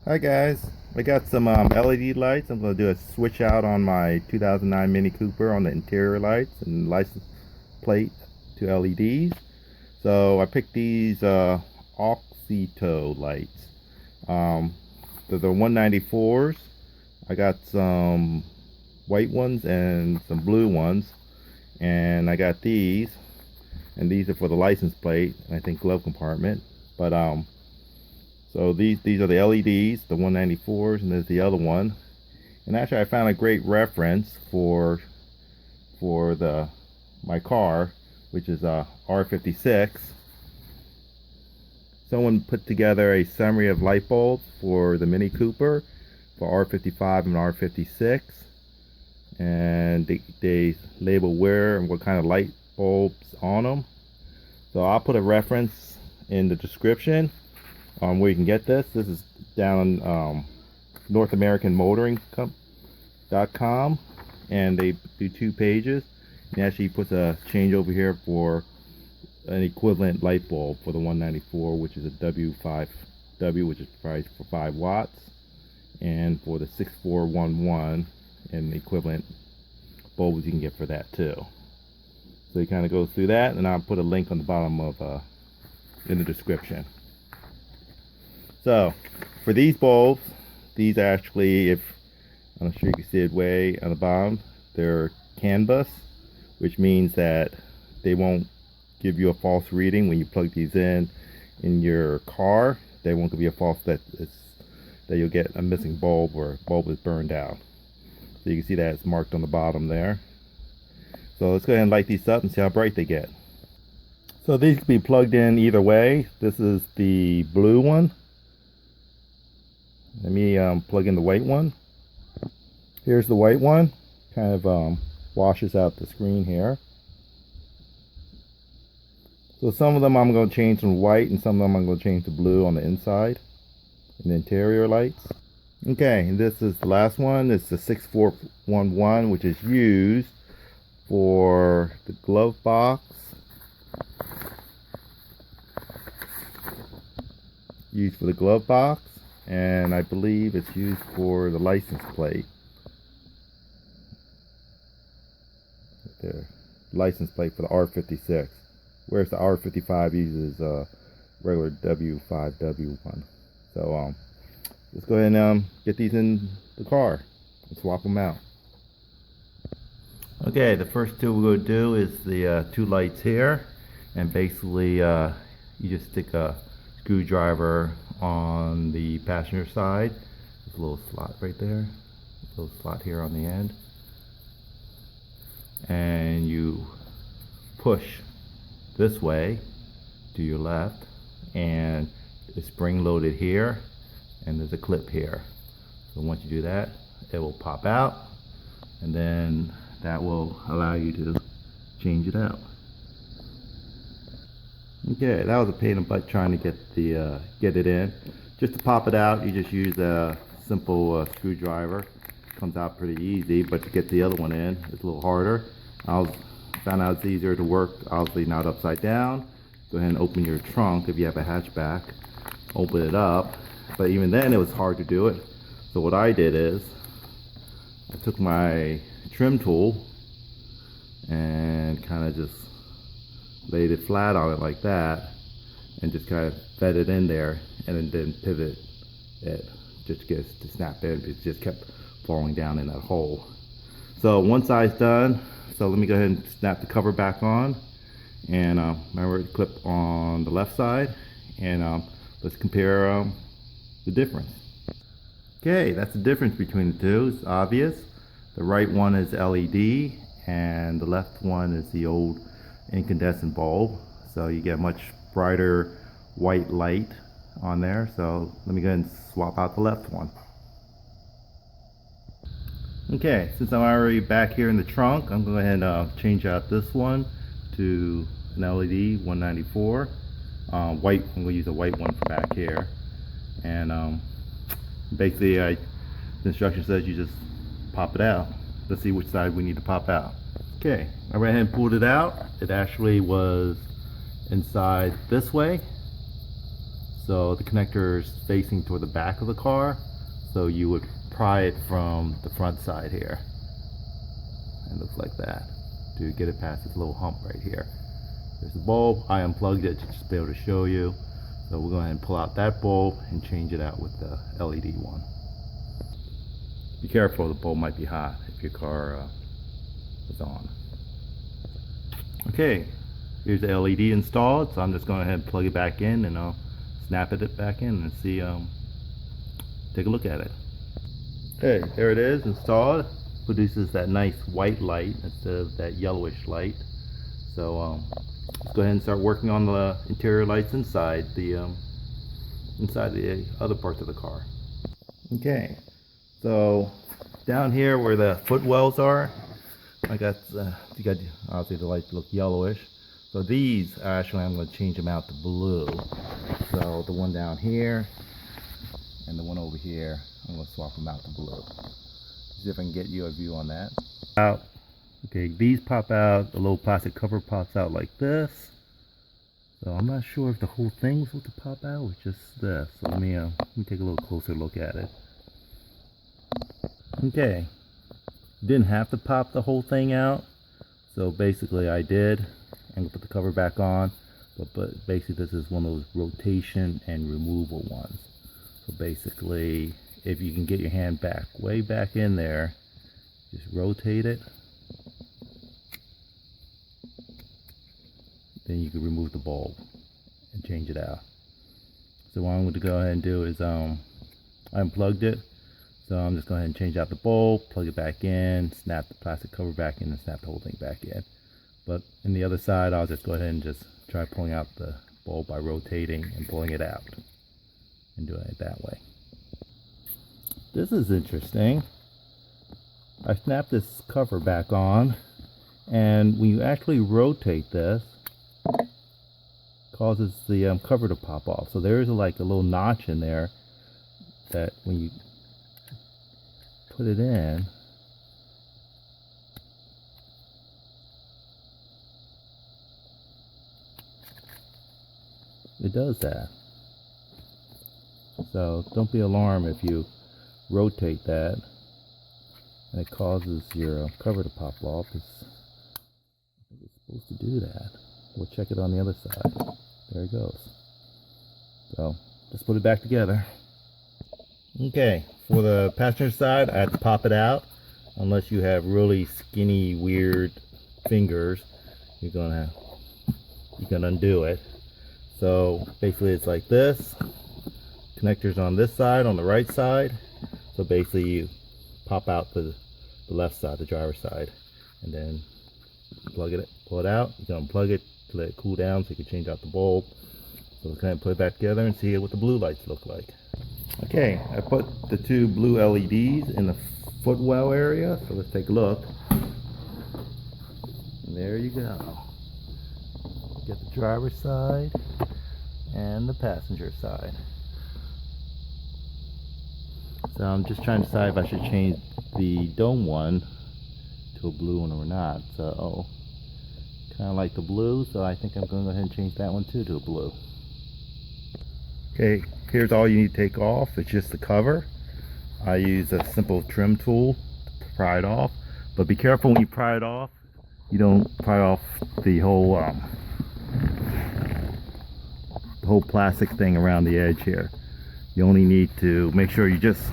Hi guys, I got some LED lights. I'm going to do a switch out on my 2009 Mini Cooper on the interior lights and license plate to LEDs. So I picked these Oxyto lights. They're the 194s. I got some white ones and some blue ones, and I got these, and these are for the license plate and I think glove compartment. But so these are the LEDs, the 194s, and there's the other one. And actually, I found a great reference for my car, which is a R56. Someone put together a summary of light bulbs for the Mini Cooper for R55 and R56, and they label where and what kind of light bulbs on them. So I'll put a reference in the description where you can get this. This is down northamericanmotoring.com, and they do 2 pages. And actually puts a change over here for an equivalent light bulb for the 194, which is a W5W, which is priced for 5 watts, and for the 6411, and equivalent bulbs you can get for that too. So you kind of go through that, and I'll put a link on the bottom of in the description. So for these bulbs, these actually, if I'm sure you can see it way on the bottom, they're canvas, which means that they won't give you a false reading when you plug these in your car. They won't give you a false that you'll get a missing bulb or bulb is burned out. So you can see that it's marked on the bottom there. So let's go ahead and light these up and see how bright they get. So these can be plugged in either way. This is the blue one. Let me plug in the white one. Here's the white one. Kind of washes out the screen here. So some of them I'm going to change to white, and some of them I'm going to change to blue on the inside and the interior lights. Okay, and this is the last one. It's the 6411, which is used for the glove box. Used for the glove box. And I believe it's used for the license plate. There, license plate for the R56, whereas the R55 uses a regular W5W1. So let's go ahead and get these in the car and swap them out. Okay, the first two we're going to do is the 2 lights here, and basically you just stick a screwdriver on the passenger side. There's a little slot right there, a little slot here on the end, and you push this way to your left, and it's spring loaded here, and there's a clip here. So once you do that, it will pop out, and then that will allow you to change it out. Okay, that was a pain in the butt trying to get it in. Just to pop it out, you just use a simple screwdriver. Comes out pretty easy, but to get the other one in, it's a little harder. I found out it's easier to work, obviously not upside down. Go ahead and open your trunk if you have a hatchback. Open it up, but even then it was hard to do it. So what I did is, I took my trim tool and kind of just laid it flat on it like that, and just kind of fed it in there, and then didn't pivot it just to get it to snap in. It just kept falling down in that hole. So one side's done. So let me go ahead and snap the cover back on, and remember to clip on the left side, and let's compare the difference. Okay, that's the difference between the two. It's obvious. The right one is LED, and the left one is the old incandescent bulb. So you get much brighter white light on there. So let me go ahead and swap out the left one. Okay, since I'm already back here in the trunk, I'm going to go ahead and change out this one to an LED 194 white. I'm going to use a white one for back here, and basically the instruction says you just pop it out. Let's see which side we need to pop out. Okay, I went ahead and pulled it out. It actually was inside this way. So the connector is facing toward the back of the car, so you would pry it from the front side here. It looks like that to get it past this little hump right here. There's the bulb. I unplugged it to just be able to show you. So we'll go ahead and pull out that bulb and change it out with the LED one. Be careful, the bulb might be hot if your car is on. Okay, here's the LED installed, so I'm just going ahead and plug it back in, and I'll snap it back in and see, take a look at it. Okay, there it is installed. Produces that nice white light instead of that yellowish light. So let's go ahead and start working on the interior lights inside the other parts of the car. Okay, so down here where the footwells are, I got obviously the lights look yellowish. So these actually I'm going to change them out to blue. So the one down here and the one over here, I'm going to swap them out to blue. See if I can get you a view on that. Okay, these pop out, the little plastic cover pops out like this. So I'm not sure if the whole thing's supposed to pop out or just this. So let me take a little closer look at it. Okay, didn't have to pop the whole thing out. So basically I did. I'm gonna put the cover back on. But basically this is one of those rotation and removal ones. So basically, if you can get your hand back, way back in there, just rotate it. Then you can remove the bulb and change it out. So what I'm going to go ahead and do is I unplugged it. So I'm just going to go ahead and change out the bulb, plug it back in, snap the plastic cover back in, and snap the whole thing back in. But in the other side, I'll just go ahead and just try pulling out the bulb by rotating and pulling it out and doing it that way. This is interesting. I snapped this cover back on, and when you actually rotate this, it causes the cover to pop off. So there is like a little notch in there that when you put it in, it does that. So don't be alarmed if you rotate that and it causes your cover to pop off. It's supposed to do that. We'll check it on the other side. There it goes. So just put it back together. Okay, for the passenger side, I have to pop it out. Unless you have really skinny, weird fingers, you can undo it. So basically it's like this. Connectors on this side, on the right side. So basically you pop out the left side, the driver's side, and then pull it out. You can unplug it to let it cool down so you can change out the bulb. So let's kind of put it back together and see what the blue lights look like. Okay, I put the two blue LEDs in the footwell area, so let's take a look. And there you go. Get the driver's side and the passenger side. So I'm just trying to decide if I should change the dome one to a blue one or not. So kind of like the blue, so I think I'm going to go ahead and change that one too to a blue. Okay, here's all you need to take off. It's just the cover. I use a simple trim tool to pry it off, but be careful when you pry it off. You don't pry off the whole plastic thing around the edge here. You only need to make sure you just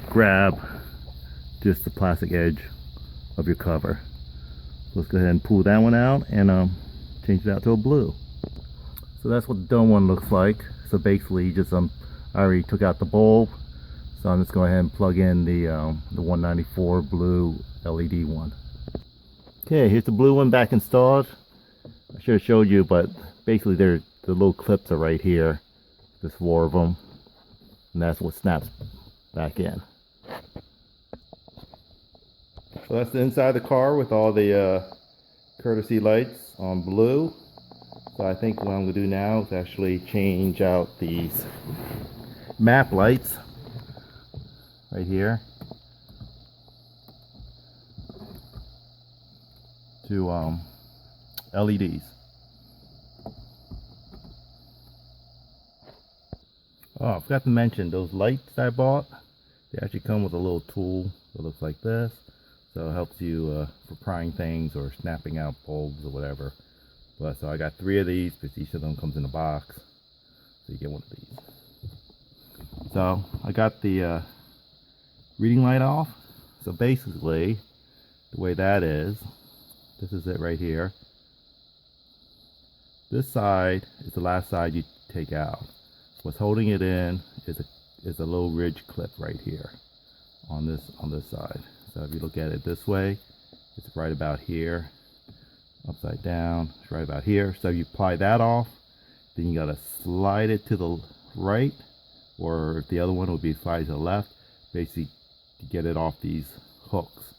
grab just the plastic edge of your cover. So let's go ahead and pull that one out and change it out to a blue. So that's what the dome one looks like. So basically just I already took out the bulb, so I'm just going ahead and plug in the 194 blue LED one. Okay, here's the blue one back installed. I should have showed you, but basically the little clips are right here. There's 4 of them, and that's what snaps back in. So that's the inside of the car with all the courtesy lights on blue. So I think what I'm going to do now is actually change out these map lights right here to LEDs. Oh, I forgot to mention those lights I bought. They actually come with a little tool that looks like this. So it helps you for prying things or snapping out bulbs or whatever. But so I got 3 of these because each of them comes in a box. So you get one of these. So I got the reading light off. So basically, the way that is, this is it right here. This side is the last side you take out. What's holding it in is a low ridge clip right here on this side. So if you look at it this way, it's right about here. Upside down, it's right about here. So you pry that off, then you gotta slide it to the right, or if the other one would be slide to the left, basically to get it off these hooks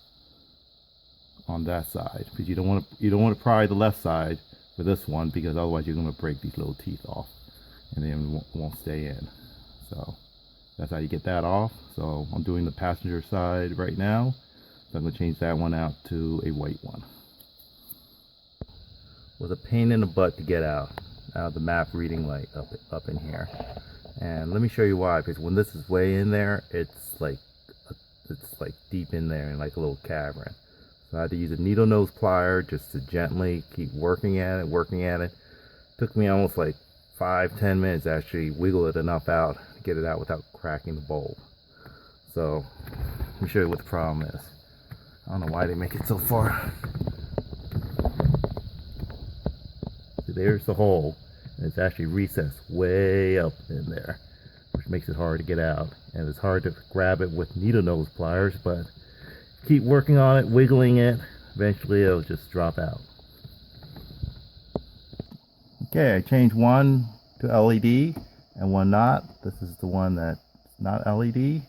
on that side, because you don't want to pry the left side for this one, because otherwise you're going to break these little teeth off and they won't stay in. So that's how you get that off. So I'm doing the passenger side right now, so I'm going to change that one out to a white one. It was a pain in the butt to get out of the map reading light up in here, and let me show you why. Because when this is way in there, it's like deep in there in like a little cavern. So I had to use a needle nose plier just to gently keep working at it. Took me almost like 5-10 minutes to actually wiggle it enough out to get it out without cracking the bulb. So let me show you what the problem is. I don't know why they make it so far. So there's the hole, and it's actually recessed way up in there, which makes it hard to get out. And it's hard to grab it with needle nose pliers, but keep working on it, wiggling it, eventually it'll just drop out. Okay, I changed one to LED and one not. This is the one that's not LED,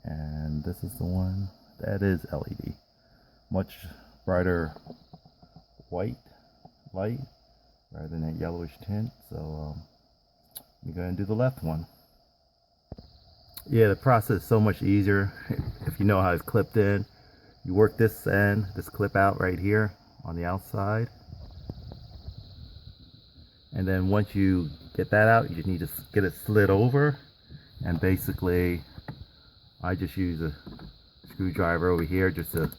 and this is the one that is LED. Much brighter white light rather than that yellowish tint. So I'm going to do the left one. Yeah, the process is so much easier if you know how it's clipped in. You work this end, this clip out right here on the outside. And then once you get that out, you just need to get it slid over. And basically, I just use a screwdriver over here just to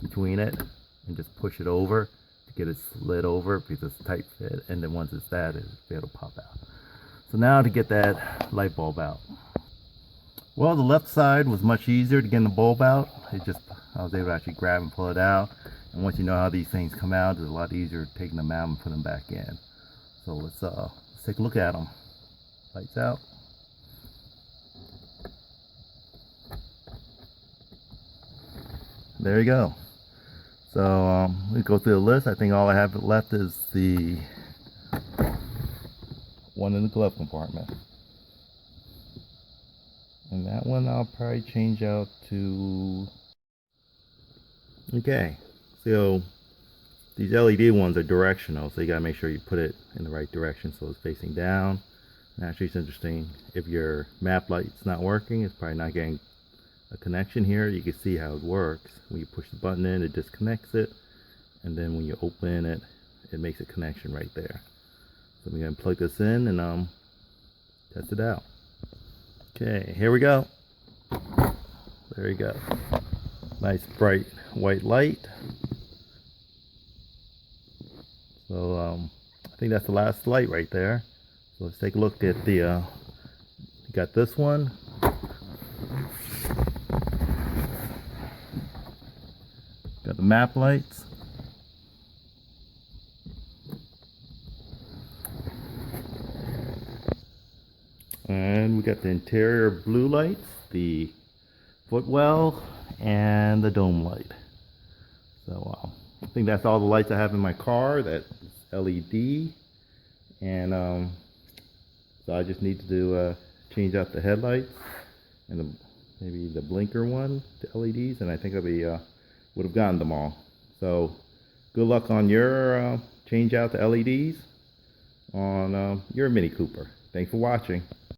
between it and just push it over to get it slid over because it's a tight fit. And then once it's that, it'll pop out. So now to get that light bulb out. Well, the left side was much easier to get the bulb out. I was able to actually grab and pull it out. And once you know how these things come out, it's a lot easier taking them out and putting them back in. So let's take a look at them. Lights out. There you go. So we go through the list. I think all I have left is the one in the glove compartment. And that one I'll probably change out to... Okay, so these LED ones are directional, so you gotta make sure you put it in the right direction so it's facing down. And actually it's interesting, if your map light's not working, it's probably not getting a connection here. You can see how it works. When you push the button in, it disconnects it, and then when you open it, it makes a connection right there. So we're gonna plug this in and test it out. Okay, here we go. There you go. Nice bright white light. So I think that's the last light right there. So let's take a look at the you got this one. Got the map lights. And we got the interior blue lights, the footwell, and the dome light. So I think that's all the lights I have in my car. That's LED. And so I just need to change out the headlights and maybe the blinker one to LEDs, and I think I would have gotten them all. So good luck on your change out the LEDs on your Mini Cooper. Thanks for watching.